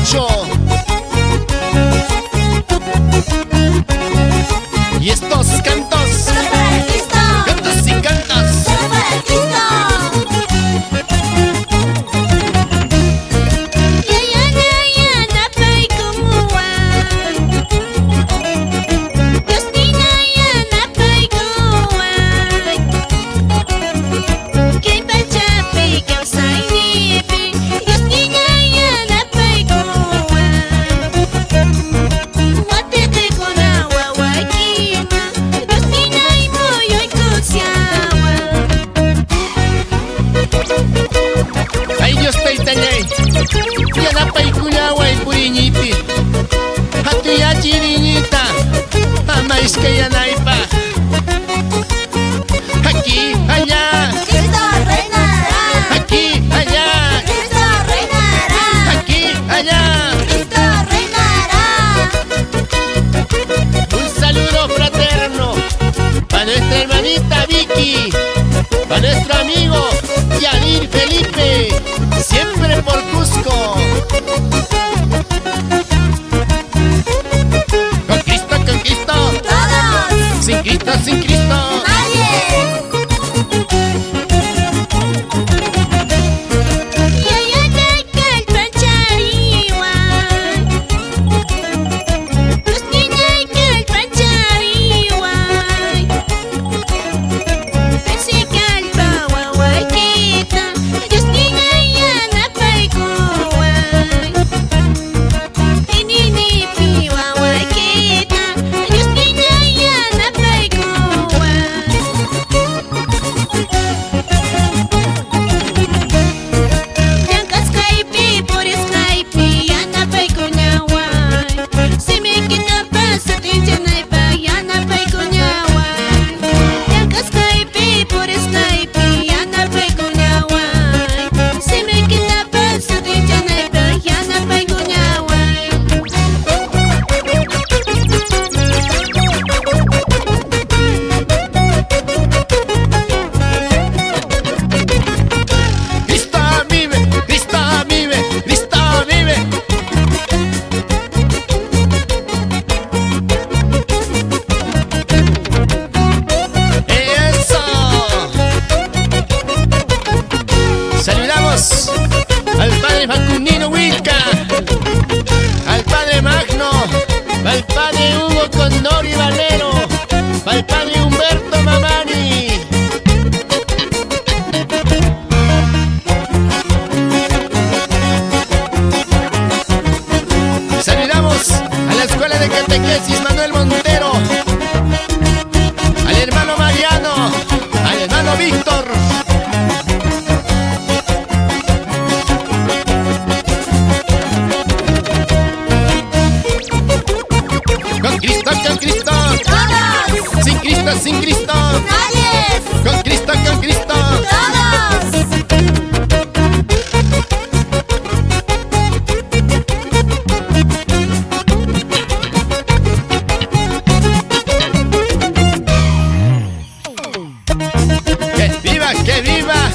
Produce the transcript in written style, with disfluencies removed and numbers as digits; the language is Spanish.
Pancho. Y estos cantos, Solo para Cristo. cantos y cantos. Solo para Cristo. Ay Dios peitañay, yanapay kuñaway puriñipi. Hatuya chiriñita, amais que yanaypa. Aquí, allá, Cristo reinará. aquí, allá, Cristo reinará. aquí, allá. Cristo reinará. Un saludo fraterno a nuestra hermanita Vicky, a nuestro amigo Yadir Felipe, siempre por Cusco. Con Cristo, con Cristo, Todos. sin Cristo, sin Cristo. Nadie. Cristo vive, Cristo vive, Cristo vive. Eso. Saludamos al padre Facundino Huilca, al padre Magno, al padre Hugo Condori Valero, al padre Humberto Mamani. Saludamos a la escuela de catequesis Manuel Montero, al hermano Mariano, al hermano Víctor. Con Cristo, con Cristo, Todos. sin Cristo, sin Cristo. Nadie. Con Cristo, con Cristo. Todos. ¡Que viva, que viva!